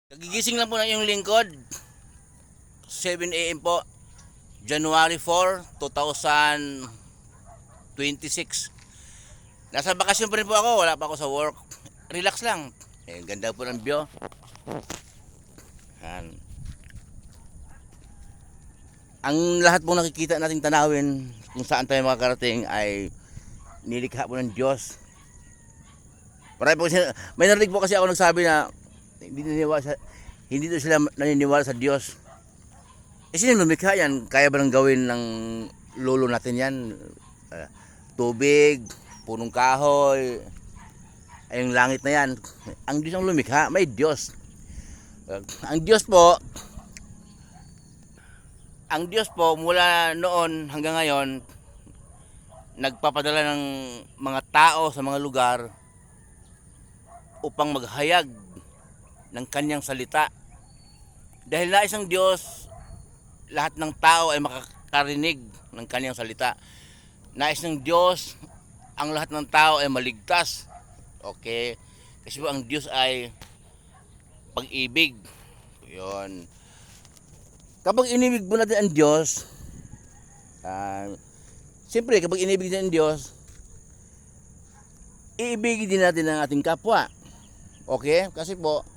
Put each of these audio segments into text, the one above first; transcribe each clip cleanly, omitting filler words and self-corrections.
Nagigising lang po ng iyong lingkod, 7 AM po, January 4, 2026. Nasa bakasyon pa rin po ako, wala pa ako sa work. Relax lang. Ganda po ng view. Yan. Ang lahat pong nakikita nating tanawin kung saan tayo makakarating ay nilikha po ng Diyos. May narinig po kasi ako nagsabi na hindi daw sila naniniwala sa Diyos. Sino lumikha yan? Kaya ba nang gawin ng lolo natin yan? Tubig, punong kahoy, ay yung langit na yan. Ang Diyos ang lumikha, may Diyos. Ang Diyos po mula noon hanggang ngayon, nagpapadala ng mga tao sa mga lugar upang maghayag ng kanyang salita. Dahil nais ng Diyos, lahat ng tao ay makakarinig ng kanyang salita. Nais ng Diyos, ang lahat ng tao ay maligtas. Okay? Kasi po ang Diyos ay pag-ibig. Yun. Kapag inibig mo natin ang Diyos, siyempre kapag inibig natin ang Diyos, iibigin din natin ang ating kapwa. Okay? Kasi po,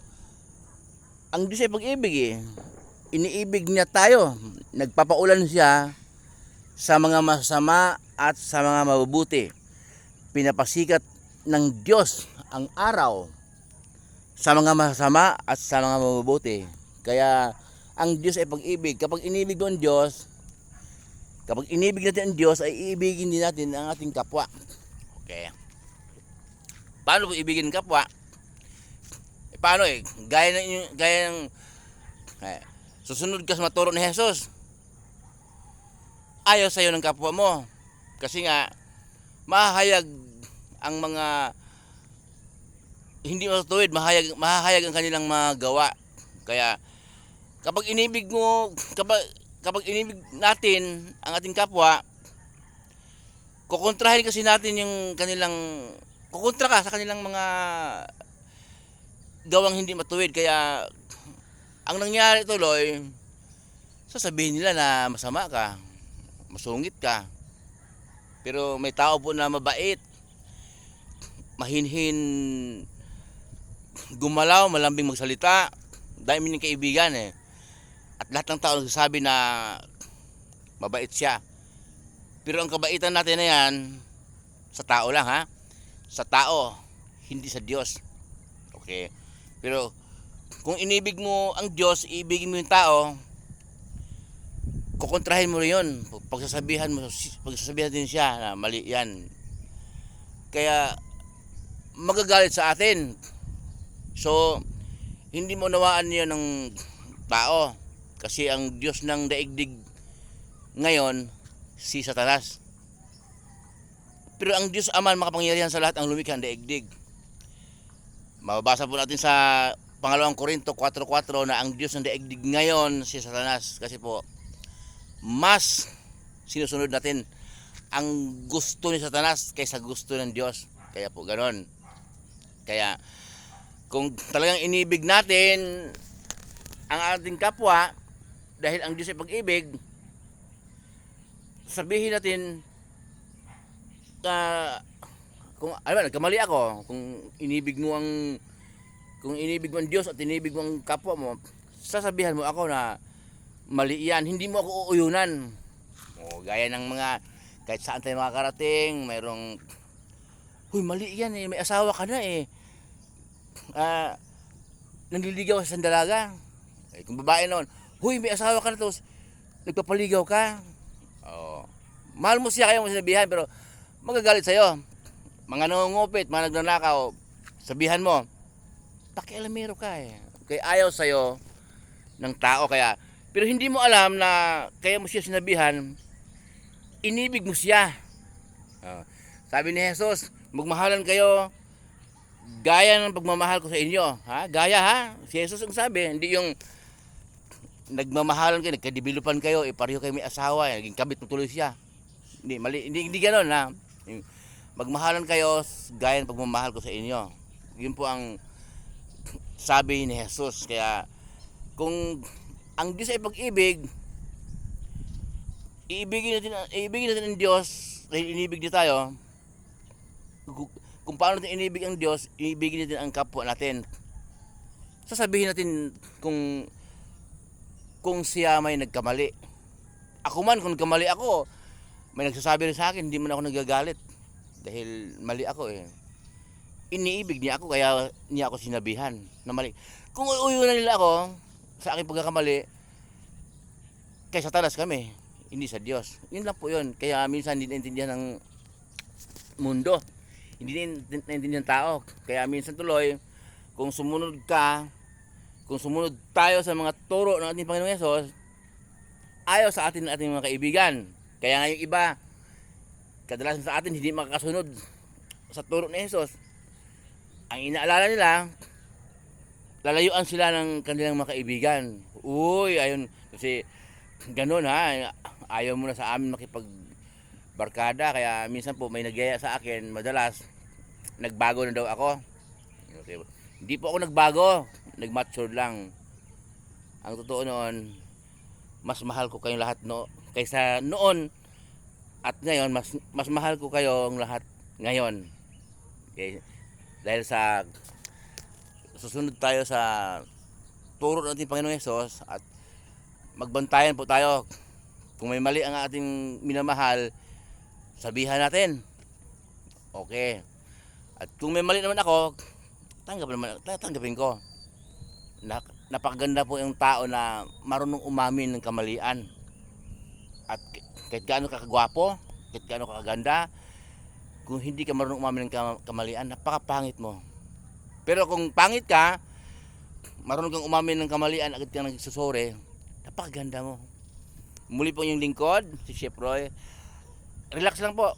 ang Diyos ay pag-ibig eh. Iniibig niya tayo. Nagpapaulan siya sa mga masama at sa mga mabubuti. Pinapasikat ng Diyos ang araw sa mga masama at sa mga mabubuti. Kaya ang Diyos ay pag-ibig. Kapag inibig mo ang Diyos, kapag inibig natin ang Diyos, ay iibigin din natin ang ating kapwa. Okay. Paano po ibigin kapwa? Paano gaya ng susunod ka sa maturo ni Jesus. Ayaw sa'yo ng kapwa mo. Kasi nga, mahahayag ang mga hindi matutuwid, mahahayag ang kanilang mga gawa. Kaya, kapag inibig inibig natin ang ating kapwa, kukontrahin kasi natin kukontra ka sa kanilang mga gawang hindi matuwid. Kaya ang nangyari tuloy, sasabihin nila na masama ka, masungit ka. Pero may tao po na mabait, mahinhin gumalaw, malambing magsalita, dahil ng kaibigan eh. At lahat ng tao nagsasabi na mabait siya. Pero ang kabaitan natin na yan, sa tao lang ha, sa tao, hindi sa Diyos. Okay. Pero kung inibig mo ang Diyos, ibigin mo yung tao, kukontrahin mo rin yun. Pagsasabihan din siya na mali yan. Kaya magagalit sa atin. So, hindi mo nawaan yun ng tao. Kasi ang Diyos ng daigdig ngayon, si Satanas. Pero ang Diyos Ama makapangyarihan sa lahat ang lumikha ng daigdig. Mababasa po natin sa Pangalawang Korinto 4:4 na ang Diyos ng daigdig ngayon si Satanas. Kasi po, mas sinusunod natin ang gusto ni Satanas kaysa gusto ng Diyos. Kaya po ganon. Kaya kung talagang inibig natin ang ating kapwa, dahil ang Diyos ay pag-ibig, sabihin natin kung nagkamali ako, kung inibig mo ang Diyos at inibig mo ang kapwa mo, sasabihan mo ako na mali yan, hindi mo ako uuyunan. Gaya ng mga kahit saan tayo makakarating, mayroong huy, mali yan eh, may asawa ka na eh. Nanliligaw sa dalaga. Kung babae noon, huy, may asawa ka na tapos nagpapaligaw ka. Mahal mo siya, kaya mo sinabihan, pero magagalit sa'yo. Mga nangungupit, mga nagnanakaw, sabihan mo, pakialamero ka eh. Kaya ayaw sa'yo ng tao. Pero hindi mo alam na kaya mo siya sinabihan, inibig mo siya. Sabi ni Jesus, magmahalan kayo gaya ng pagmamahal ko sa inyo. Gaya ha? Si Jesus ang sabi, hindi yung nagmamahalan kayo, nagkadibilupan kayo, pareho kayo may asawa, naging kabit mo tuloy siya. Hindi gano'n ha. Magmahalan kayo gaya ng pagmamahal ko sa inyo. Yun po ang sabi ni Jesus. Kaya kung ang Diyos ay pag-ibig, iibigin natin ang Diyos dahil inibig niya tayo. Kung paano natin inibig ang Diyos, iibigin natin ang kapwa natin. Sasabihin natin kung siya may nagkamali. Ako man, kung nagkamali ako, may nagsasabi rin sa akin, hindi man ako nagagalit. Dahil mali ako eh. Iniibig niya ako, kaya niya ako sinabihan na mali. Kung uyunan nila ako sa aking pagkakamali, kay Satanas kami, hindi sa Diyos. Yun lang po yun. Kaya minsan hindi naintindihan ng mundo. Hindi naintindihan ng tao. Kaya minsan tuloy, kung sumunod tayo sa mga turo ng ating Panginoong Hesus, ayaw sa atin ng ating mga kaibigan. Kaya nga yung iba, kadalasan sa atin hindi makakasunod sa turo ni Hesus. Ang inaalala nila, lalayuan sila ng kanilang mga kaibigan. Uy, ayun, kasi ganun ha, ayaw mo na sa amin makipagbarkada. Kaya minsan po may nagyaya sa akin, madalas nagbago na daw ako. Okay. Hindi po ako nagbago, nag-mature lang. Ang totoo noon, mas mahal ko kayong lahat kaysa noon at ngayon, mas mahal ko kayong lahat ngayon. Okay. Dahil sa susunod tayo sa turo ng ating Panginoong Hesus at magbantayan po tayo. Kung may mali ang ating minamahal, sabihan natin. Okay. At kung may mali naman ako, tanggapin ko. Napakaganda po yung tao na marunong umamin ng kamalian. At kahit gaano kakagwapo, kahit gaano kakaganda, kung hindi ka marunong umamin ng kamalian, napakapangit mo. Pero kung pangit ka, marunong kang umamin ng kamalian, agad kang nagsusuri, napakaganda mo. Muli po yung lingkod, si Chef Roy. Relax lang po.